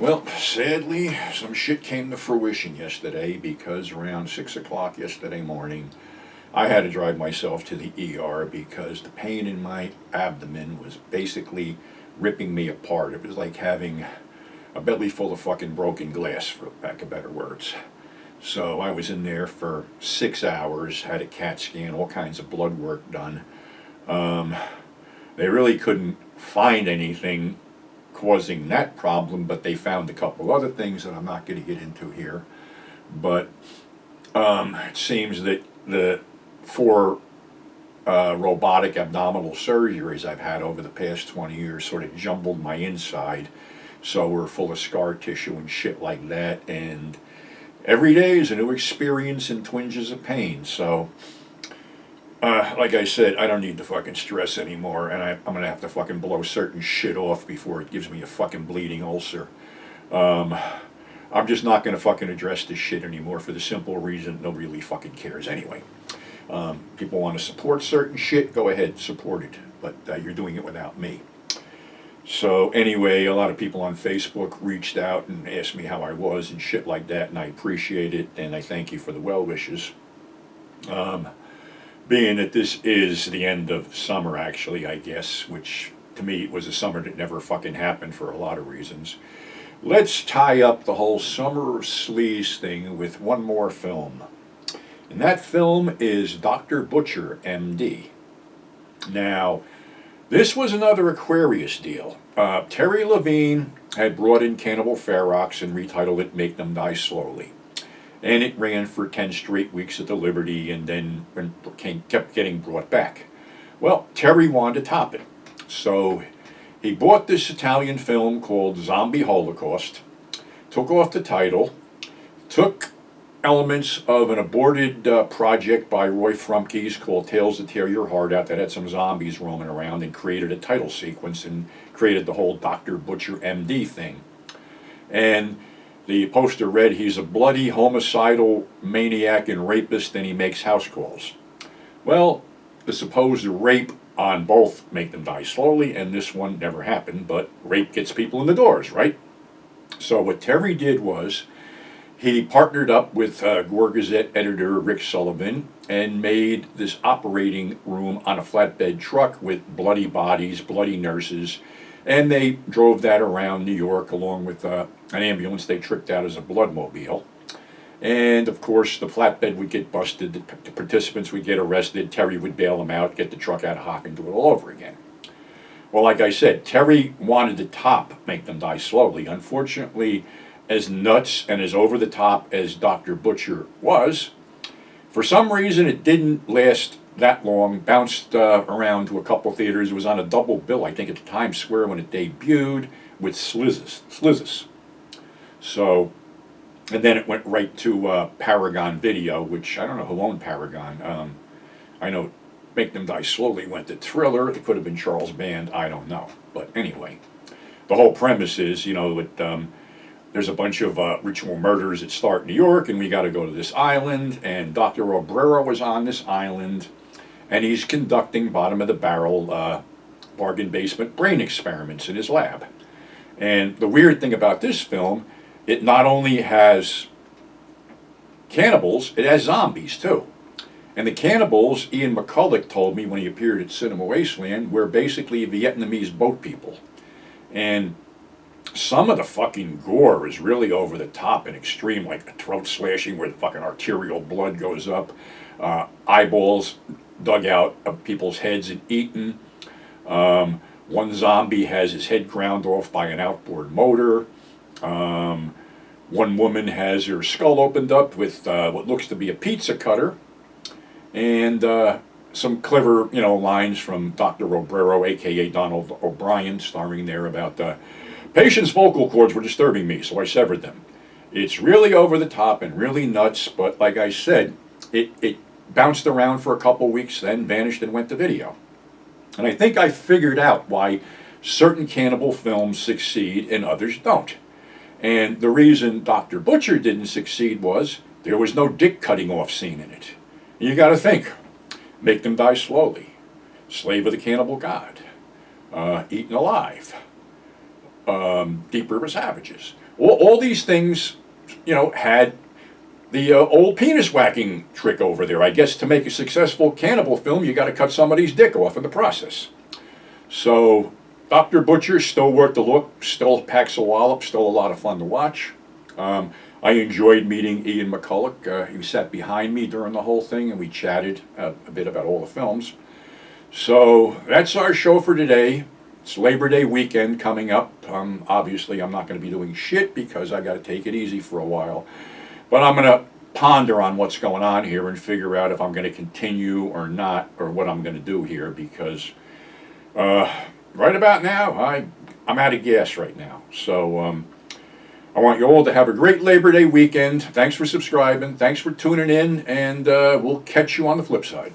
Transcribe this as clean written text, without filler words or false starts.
Well, sadly, some shit came to fruition yesterday because around 6 o'clock yesterday morning, I had to drive myself to the ER because the pain in my abdomen was basically ripping me apart. It was like having a belly full of fucking broken glass, for lack of better words. So I was in there for 6 hours, had a CAT scan, all kinds of blood work done. They really couldn't find anything causing that problem, but they found a couple other things that I'm not going to get into here. But it seems that the four robotic abdominal surgeries I've had over the past 20 years sort of jumbled my inside, so we're full of scar tissue and shit like that, and every day is a new experience and twinges of pain. So like I said, I don't need to fucking stress anymore, and I'm gonna have to fucking blow certain shit off before it gives me a fucking bleeding ulcer. I'm just not gonna fucking address this shit anymore for the simple reason nobody really fucking cares anyway. People want to support certain shit, go ahead, support it, but you're doing it without me. So anyway, a lot of people on Facebook reached out and asked me how I was and shit like that, and I appreciate it, and I thank you for the well wishes. Being that this is the end of summer, actually, I guess, which to me was a summer that never fucking happened for a lot of reasons, let's tie up the whole Summer of Sleaze thing with one more film. And that film is Dr. Butcher, MD. Now, this was another Aquarius deal. Terry Levine had brought in Cannibal Ferox and retitled it Make Them Die Slowly. And it ran for 10 straight weeks at the Liberty and then kept getting brought back. Well, Terry wanted to top it. So he bought this Italian film called Zombie Holocaust, took off the title, took elements of an aborted project by Roy Frumkes called Tales That Tear Your Heart Out that had some zombies roaming around, and created a title sequence and created the whole Dr. Butcher MD thing. And the poster read, he's a bloody homicidal maniac and rapist and he makes house calls. Well, the supposed rape on both Make Them Die Slowly and this one never happened, but rape gets people in the doors, right? So what Terry did was, he partnered up with Gore Gazette editor Rick Sullivan and made this operating room on a flatbed truck with bloody bodies, bloody nurses, and they drove that around New York along with an ambulance they tricked out as a bloodmobile. And of course the flatbed would get busted, the participants would get arrested, Terry would bail them out, get the truck out of hock and do it all over again. Well, like I said, Terry wanted to top Make Them Die Slowly. Unfortunately, as nuts and as over the top as Dr. Butcher was, for some reason it didn't last that long, bounced around to a couple theaters. It was on a double bill, I think, at Times Square when it debuted with Slizzes. So, and then it went right to Paragon Video, which I don't know who owned Paragon. I know Make Them Die Slowly went to Thriller. It could have been Charles Band, I don't know. But anyway, the whole premise is, you know, there's a bunch of ritual murders that start in New York, and we got to go to this island, and Dr. Obrero was on this island, and he's conducting bottom-of-the-barrel bargain basement brain experiments in his lab. And the weird thing about this film, it not only has cannibals, it has zombies, too. And the cannibals, Ian McCulloch told me when he appeared at Cinema Wasteland, were basically Vietnamese boat people. And some of the fucking gore is really over the top and extreme, like the throat slashing where the fucking arterial blood goes up, eyeballs dug out of people's heads and eaten. One zombie has his head ground off by an outboard motor. One woman has her skull opened up with what looks to be a pizza cutter. And some clever, lines from Dr. Obrero, a.k.a. Donald O'Brien, starring there about patient's vocal cords were disturbing me, so I severed them. It's really over the top and really nuts, but like I said, it bounced around for a couple weeks, then vanished and went to video. And I think I figured out why certain cannibal films succeed and others don't. And the reason Dr. Butcher didn't succeed was there was no dick cutting off scene in it. You got to think, Make Them Die Slowly, Slave of the Cannibal God, Eaten Alive, Deep River Savages. All these things, had the old penis whacking trick over there. I guess to make a successful cannibal film, you got to cut somebody's dick off in the process. So, Dr. Butcher, still worth the look, still packs a wallop, still a lot of fun to watch. I enjoyed meeting Ian McCulloch. He sat behind me during the whole thing, and we chatted a bit about all the films. So, that's our show for today. It's Labor Day weekend coming up. Obviously, I'm not going to be doing shit because I got to take it easy for a while. But I'm going to ponder on what's going on here and figure out if I'm going to continue or not, or what I'm going to do here, because right about now, I'm out of gas right now. So I want you all to have a great Labor Day weekend. Thanks for subscribing. Thanks for tuning in, and we'll catch you on the flip side.